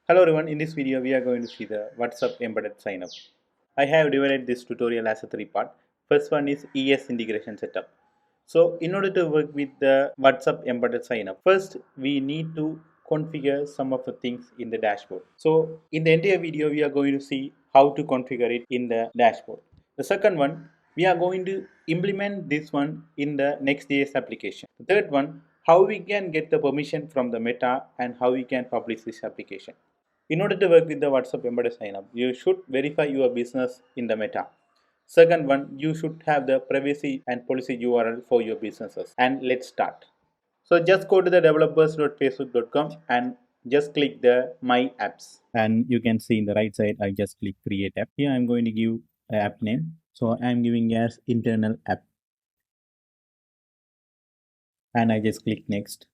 Hello everyone, in this video we are going to see the WhatsApp embedded sign-up. I have divided this tutorial as a three part. First one is ES integration setup. So in order to work with the WhatsApp embedded sign-up, first we need to configure some of the things in the dashboard. So in the entire video we are going to see how to configure it in the dashboard. The second one, we are going to implement this one in the Next.js application. The third one, how we can get the permission from the Meta and how we can publish this application. In order to work with the WhatsApp embedded sign up, you should verify your business in the Meta. Second one, you should have the privacy and policy URL for your businesses. And let's start. So just go to the developers.facebook.com and just click the My Apps. And you can see in the right side, I just click Create App. Here I'm going to give an app name. So I'm giving as internal app. And I just click Next.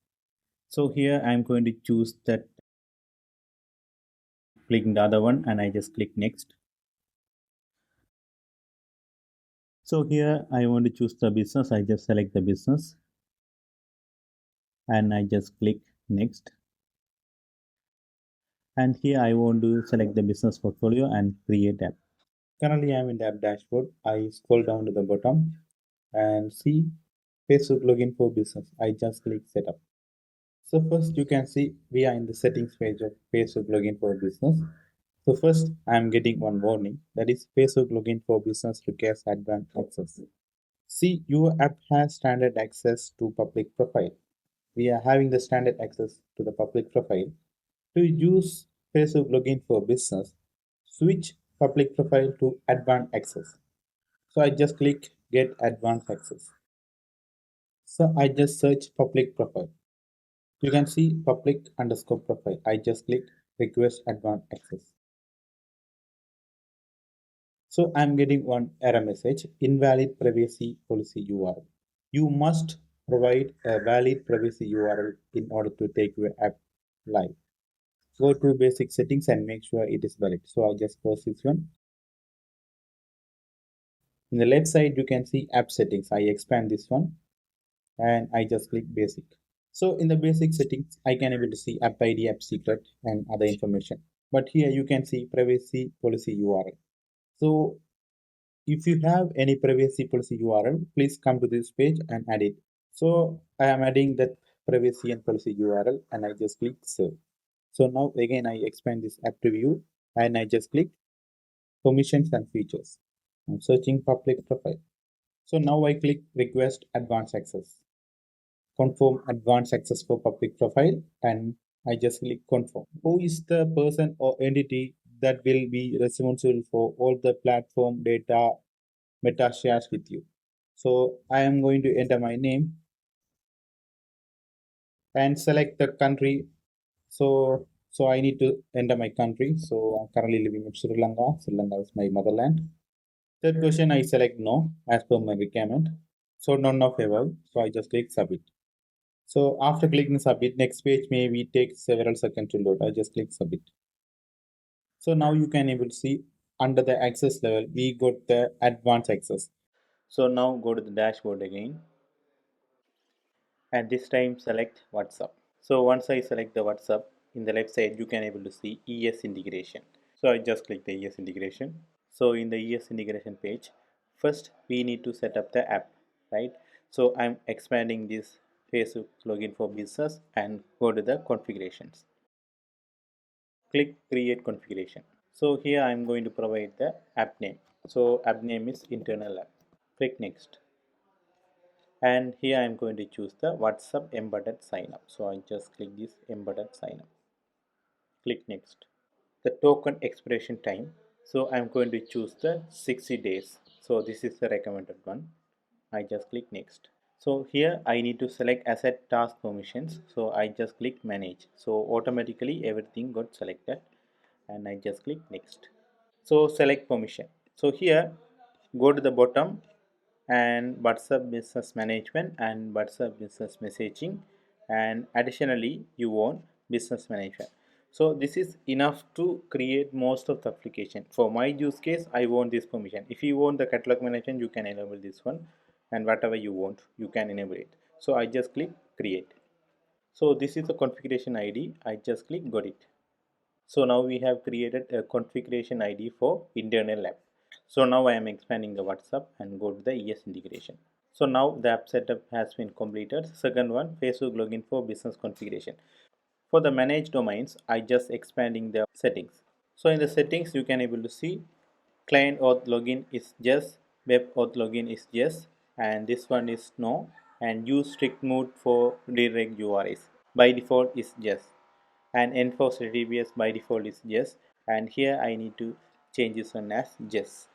So here I'm going to choose that, clicking the other one, and I just click Next. So here I want to choose the business. I just select the business and I just click Next. And here I want to select the business portfolio and create app. Currently I'm in the app dashboard. I scroll down to the bottom and see Facebook login for business. I just click setup. So first you can see we are in the settings page of Facebook login for business. So first I'm getting one warning, that is Facebook login for business requires advanced access. See, your app has standard access to public profile. We are having the standard access to the public profile. To use Facebook login for business, switch public profile to advanced access. So I just click get advanced access. So I just search public profile. You can see public underscore profile. I just click request advanced access. So I'm getting one error message, invalid privacy policy URL. You must provide a valid privacy URL in order to take your app live. Go to basic settings and make sure it is valid. So I'll just close this one. In the left side, you can see app settings. I expand this one and I just click basic. So in the basic settings, I can able to see app ID, app secret and other information. But here you can see privacy policy URL. So if you have any privacy policy URL, please come to this page and add it. So I am adding that privacy and policy URL and I just click save. So now again I expand this app to view and I just click permissions and features. I'm searching public profile. So now I click request advanced access. Confirm advanced access for public profile and I just click confirm. Who is the person or entity that will be responsible for all the platform data Meta shares with you? So I am going to enter my name and select the country. So I need to enter my country. So I'm currently living in Sri Lanka. Sri Lanka is my motherland. Third question, I select no as per my requirement. So none of above. So I just click submit. So after clicking submit, next page maybe take several seconds to load. I just click submit. So now you can able to see under the access level, we got the advanced access. So now go to the dashboard again. And this time select WhatsApp. So once I select the WhatsApp, in the left side you can able to see ES integration. So I just click the ES integration. So in the ES integration page, first we need to set up the app, right? So I'm expanding this Facebook login for business and go to the configurations. Click create configuration. So here I'm going to provide the app name. So app name is internal app. Click next. And here I'm going to choose the WhatsApp embedded sign up. So I just click this embedded sign up. Click next. The token expiration time. So I'm going to choose the 60 days. So this is the recommended one. I just click next. So here I need to select asset task permissions. So I just click manage. So automatically everything got selected and I just click next. So select permission. So here go to the bottom and WhatsApp business management and WhatsApp business messaging, and additionally you want business management. So this is enough to create most of the application. For my use case, I want this permission. If you want the catalog management, you can enable this one, and whatever you want you can enable it. So I just click create. So this is the configuration ID. I just click got it. So now we have created a configuration ID for internal app. So now I am expanding the WhatsApp and go to the ES integration. So now the app setup has been completed. Second one, Facebook login for business configuration. For the managed domains, I just expanding the settings. So in the settings, you can able to see client auth login is yes, web auth login is yes, and this one is no, and use strict mode for redirect URIs by default is yes, and enforce TTPS by default is yes, and here I need to change this one as yes.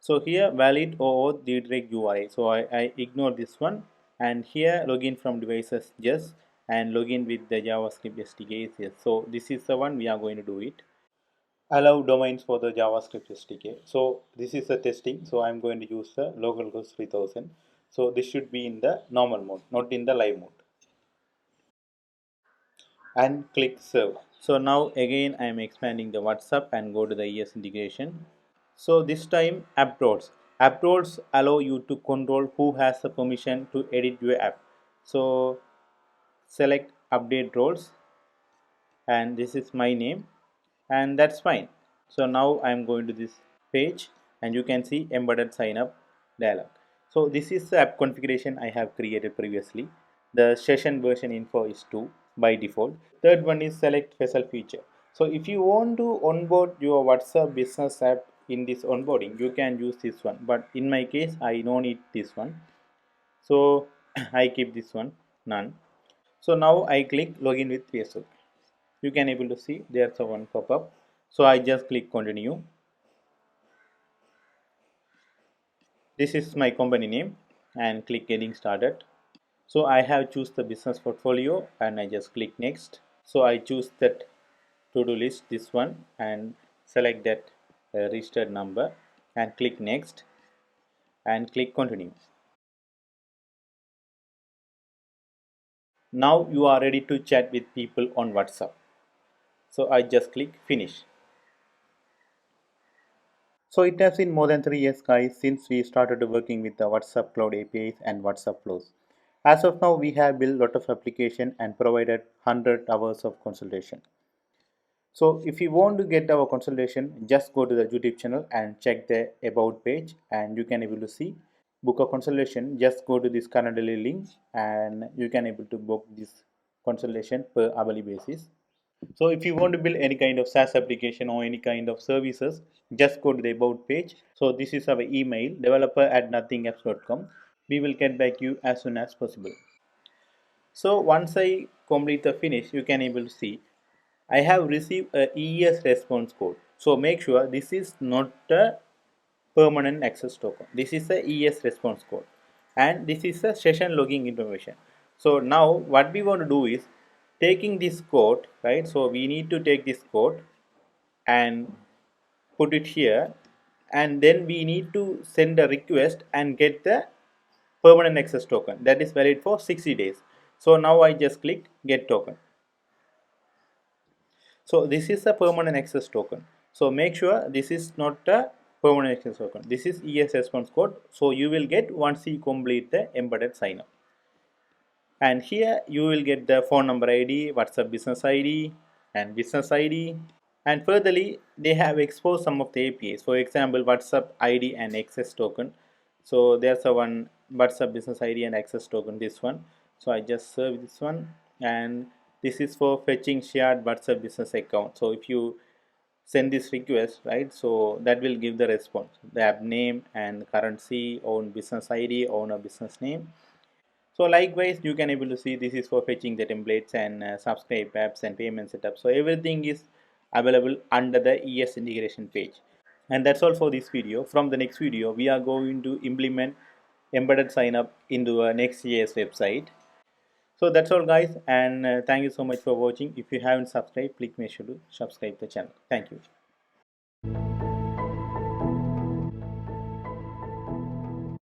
So here valid or redirect URI. So I ignore this one, and here login from devices yes, and login with the JavaScript SDK is yes. So this is the one we are going to do it. Allow domains for the JavaScript SDK. So this is the testing. So I'm going to use the localhost 3000. So this should be in the normal mode, not in the live mode. And click serve. So now again I am expanding the WhatsApp and go to the ES integration. So this time app roles. App roles allow you to control who has the permission to edit your app. So select update roles, and this is my name, and that's fine. So now I'm going to this page, and you can see embedded sign up dialog. So this is the app configuration I have created previously. The session version info is 2 by default. Third one is select special feature. So if you want to onboard your WhatsApp business app in this onboarding, you can use this one, but in my case I don't need this one, so I keep this one none. So now I click login with Facebook. You can able to see there's a one pop-up. So I just click continue. This is my company name and click getting started. So I have choose the business portfolio and I just click next. So I choose that to-do list, this one, and select that registered number and click next and click continue. Now you are ready to chat with people on WhatsApp. So I just click finish. So it has been more than 3 years, guys, since we started working with the WhatsApp Cloud APIs and WhatsApp flows. As of now, we have built a lot of application and provided 100 hours of consultation. So if you want to get our consultation, just go to the YouTube channel and check the about page, and you can able to see book a consultation. Just go to this currently link and you can able to book this consultation per hourly basis. So if you want to build any kind of SaaS application or any kind of services, just go to the about page. So this is our email, developer@nothingapps.com. We will get back you as soon as possible. So once I complete the finish, you can able to see I have received a ES response code. So make sure this is not a permanent access token. This is the ES response code, and this is the session logging information. So now what we want to do is taking this code, right? So we need to take this code and put it here, and then we need to send a request and get the permanent access token that is valid for 60 days. So now I just click get token. So this is a permanent access token. So make sure this is not a permanent access token. This is ES response code. So you will get once you complete the embedded sign up. And here you will get the phone number ID, WhatsApp business ID, and business ID. And furtherly, they have exposed some of the APIs. For example, WhatsApp ID and access token. So there's a one WhatsApp business ID and access token, this one. So I just serve this one, and this is for fetching shared WhatsApp business account. So if you send this request, right, so that will give the response, the app name and currency, own business ID, owner business name. So likewise, you can able to see this is for fetching the templates and subscribe apps and payment setup. So everything is available under the ES integration page. And that's all for this video. From the next video, we are going to implement embedded sign up into a Next.js website. So that's all, guys, and thank you so much for watching. If you haven't subscribed, please make sure to subscribe the channel. Thank you.